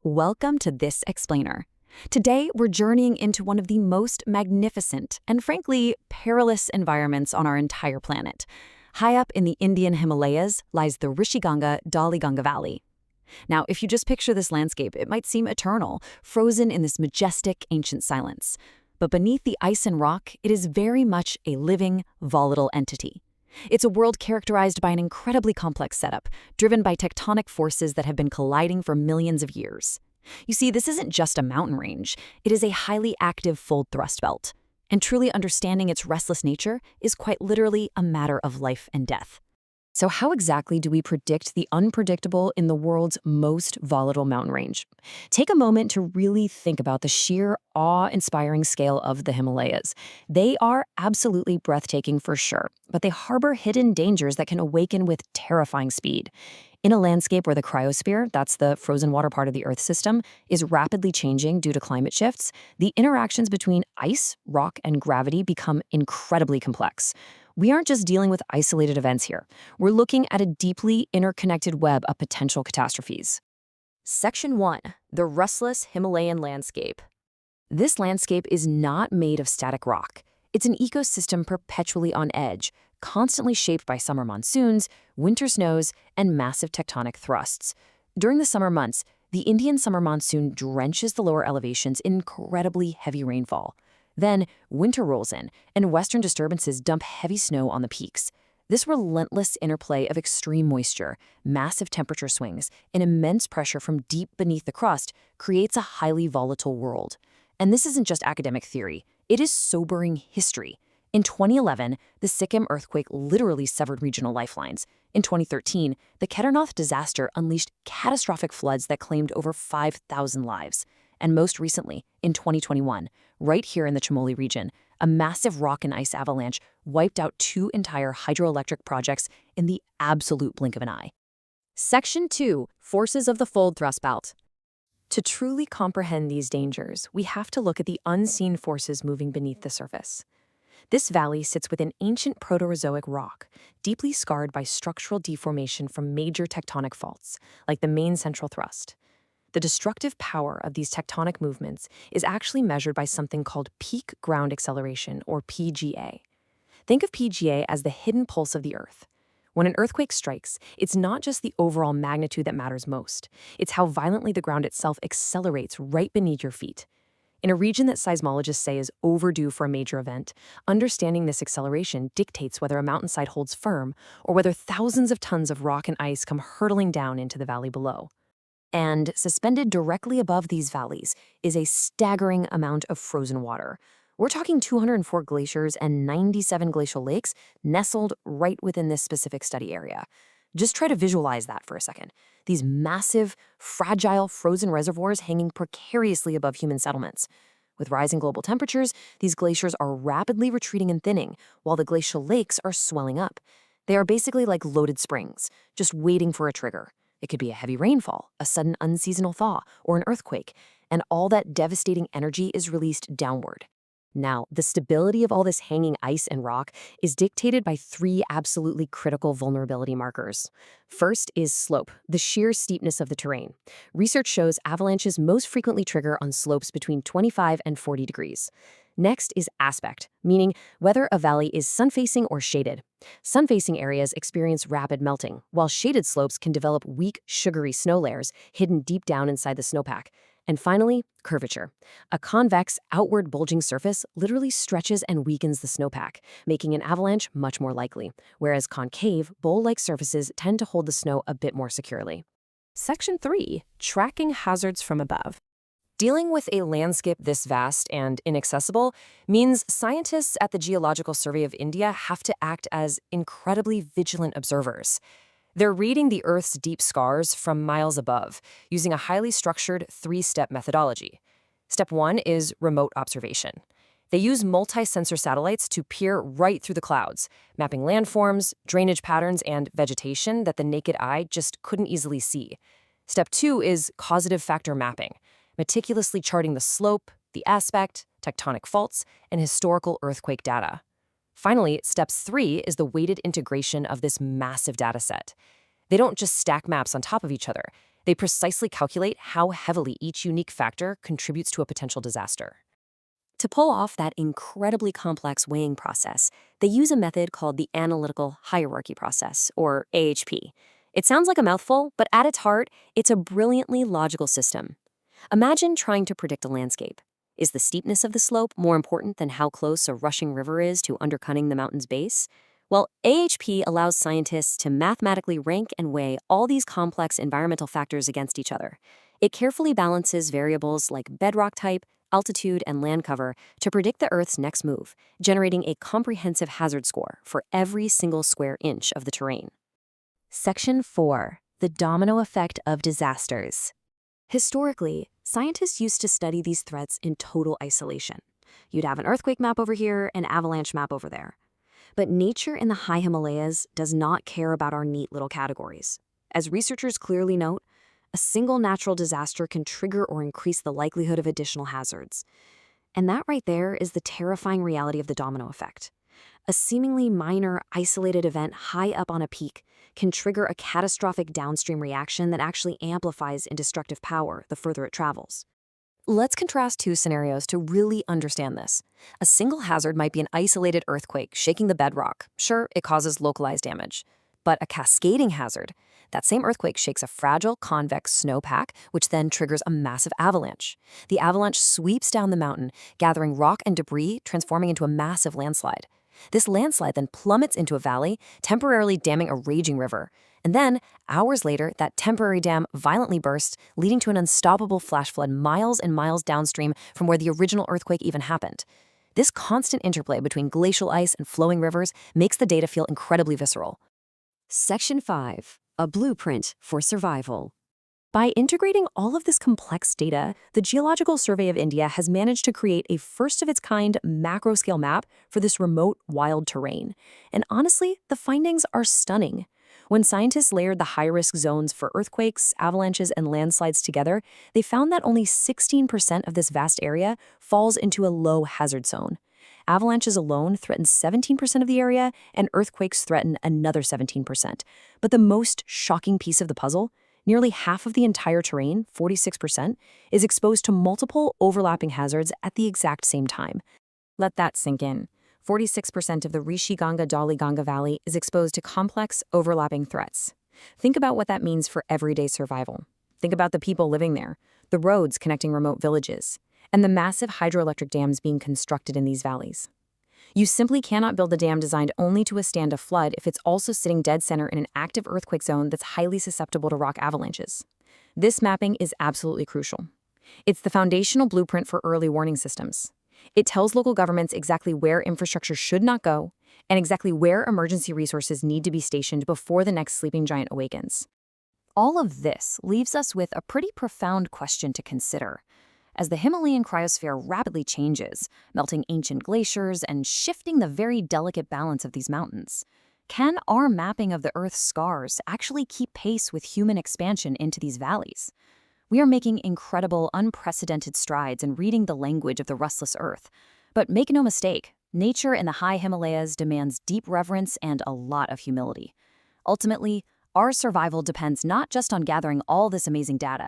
Welcome to This Explainer. Today, we're journeying into one of the most magnificent and frankly perilous environments on our entire planet. High up in the Indian Himalayas lies the Rishiganaga-Dhauliganaga Valley. Now, if you just picture this landscape, it might seem eternal, frozen in this majestic ancient silence. But beneath the ice and rock, it is very much a living, volatile entity. It's a world characterized by an incredibly complex setup, driven by tectonic forces that have been colliding for millions of years. You see, this isn't just a mountain range, it is a highly active fold thrust belt. And truly understanding its restless nature is quite literally a matter of life and death. So how exactly do we predict the unpredictable in the world's most volatile mountain range? Take a moment to really think about the sheer awe-inspiring scale of the Himalayas. They are absolutely breathtaking for sure, but they harbor hidden dangers that can awaken with terrifying speed. In a landscape where the cryosphere, that's the frozen water part of the Earth system, is rapidly changing due to climate shifts, the interactions between ice, rock, and gravity become incredibly complex. We aren't just dealing with isolated events here. We're looking at a deeply interconnected web of potential catastrophes. Section 1. The Restless Himalayan Landscape. This landscape is not made of static rock. It's an ecosystem perpetually on edge, constantly shaped by summer monsoons, winter snows, and massive tectonic thrusts. During the summer months, the Indian summer monsoon drenches the lower elevations in incredibly heavy rainfall. Then, winter rolls in, and western disturbances dump heavy snow on the peaks. This relentless interplay of extreme moisture, massive temperature swings, and immense pressure from deep beneath the crust creates a highly volatile world. And this isn't just academic theory, it is sobering history. In 2011, the Sikkim earthquake literally severed regional lifelines. In 2013, the Kedarnath disaster unleashed catastrophic floods that claimed over 5,000 lives. And most recently, in 2021, right here in the Chamoli region, a massive rock and ice avalanche wiped out 2 entire hydroelectric projects in the absolute blink of an eye. Section 2. Forces of the Fold Thrust Belt. To truly comprehend these dangers, we have to look at the unseen forces moving beneath the surface. This valley sits within ancient Proterozoic rock, deeply scarred by structural deformation from major tectonic faults, like the main central thrust. The destructive power of these tectonic movements is actually measured by something called peak ground acceleration, or PGA. Think of PGA as the hidden pulse of the Earth. When an earthquake strikes, it's not just the overall magnitude that matters most. It's how violently the ground itself accelerates right beneath your feet. In a region that seismologists say is overdue for a major event, understanding this acceleration dictates whether a mountainside holds firm or whether thousands of tons of rock and ice come hurtling down into the valley below. And suspended directly above these valleys is a staggering amount of frozen water. We're talking 204 glaciers and 97 glacial lakes nestled right within this specific study area. Just try to visualize that for a second. These massive, fragile, frozen reservoirs hanging precariously above human settlements. With rising global temperatures, these glaciers are rapidly retreating and thinning, while the glacial lakes are swelling up. They are basically like loaded springs, just waiting for a trigger. It could be a heavy rainfall, a sudden unseasonal thaw, or an earthquake, and all that devastating energy is released downward. Now, the stability of all this hanging ice and rock is dictated by 3 absolutely critical vulnerability markers. First is slope, the sheer steepness of the terrain. Research shows avalanches most frequently trigger on slopes between 25 and 40 degrees. Next is aspect, meaning whether a valley is sun-facing or shaded. Sun-facing areas experience rapid melting, while shaded slopes can develop weak, sugary snow layers hidden deep down inside the snowpack. And finally, curvature. A convex, outward bulging surface literally stretches and weakens the snowpack, making an avalanche much more likely, whereas concave, bowl-like surfaces tend to hold the snow a bit more securely. Section 3. Tracking hazards from above. Dealing with a landscape this vast and inaccessible means scientists at the Geological Survey of India have to act as incredibly vigilant observers. They're reading the Earth's deep scars from miles above, using a highly structured 3-step methodology. Step 1 is remote observation. They use multi-sensor satellites to peer right through the clouds, mapping landforms, drainage patterns, and vegetation that the naked eye just couldn't easily see. Step 2 is causative factor mapping, meticulously charting the slope, the aspect, tectonic faults, and historical earthquake data. Finally, step 3 is the weighted integration of this massive data set. They don't just stack maps on top of each other. They precisely calculate how heavily each unique factor contributes to a potential disaster. To pull off that incredibly complex weighing process, they use a method called the analytical hierarchy process, or AHP. It sounds like a mouthful, but at its heart, it's a brilliantly logical system. Imagine trying to predict a landscape. Is the steepness of the slope more important than how close a rushing river is to undercutting the mountain's base? Well, AHP allows scientists to mathematically rank and weigh all these complex environmental factors against each other. It carefully balances variables like bedrock type, altitude, and land cover to predict the Earth's next move, generating a comprehensive hazard score for every single square inch of the terrain. Section 4. The domino effect of disasters. Historically, scientists used to study these threats in total isolation. You'd have an earthquake map over here, an avalanche map over there. But nature in the high Himalayas does not care about our neat little categories. As researchers clearly note, a single natural disaster can trigger or increase the likelihood of additional hazards. And that right there is the terrifying reality of the domino effect. A seemingly minor, isolated event high up on a peak can trigger a catastrophic downstream reaction that actually amplifies in destructive power the further it travels. Let's contrast two scenarios to really understand this. A single hazard might be an isolated earthquake shaking the bedrock. Sure, it causes localized damage. But a cascading hazard, that same earthquake shakes a fragile, convex snowpack, which then triggers a massive avalanche. The avalanche sweeps down the mountain, gathering rock and debris, transforming into a massive landslide. This landslide then plummets into a valley, temporarily damming a raging river. And then, hours later, that temporary dam violently bursts, leading to an unstoppable flash flood miles and miles downstream from where the original earthquake even happened. This constant interplay between glacial ice and flowing rivers makes the data feel incredibly visceral. Section 5. A blueprint for survival. By integrating all of this complex data, the Geological Survey of India has managed to create a first-of-its-kind macro-scale map for this remote, wild terrain. And honestly, the findings are stunning. When scientists layered the high-risk zones for earthquakes, avalanches, and landslides together, they found that only 16% of this vast area falls into a low-hazard zone. Avalanches alone threaten 17% of the area, and earthquakes threaten another 17%. But the most shocking piece of the puzzle, nearly half of the entire terrain, 46%, is exposed to multiple overlapping hazards at the exact same time. Let that sink in. 46% of the Rishiganaga-Dhauliganaga Valley is exposed to complex, overlapping threats. Think about what that means for everyday survival. Think about the people living there, the roads connecting remote villages, and the massive hydroelectric dams being constructed in these valleys. You simply cannot build a dam designed only to withstand a flood if it's also sitting dead center in an active earthquake zone that's highly susceptible to rock avalanches. This mapping is absolutely crucial. It's the foundational blueprint for early warning systems. It tells local governments exactly where infrastructure should not go and exactly where emergency resources need to be stationed before the next sleeping giant awakens. All of this leaves us with a pretty profound question to consider. As the Himalayan cryosphere rapidly changes, melting ancient glaciers and shifting the very delicate balance of these mountains, can our mapping of the Earth's scars actually keep pace with human expansion into these valleys? We are making incredible, unprecedented strides in reading the language of the restless Earth. But make no mistake, nature in the high Himalayas demands deep reverence and a lot of humility. Ultimately, our survival depends not just on gathering all this amazing data,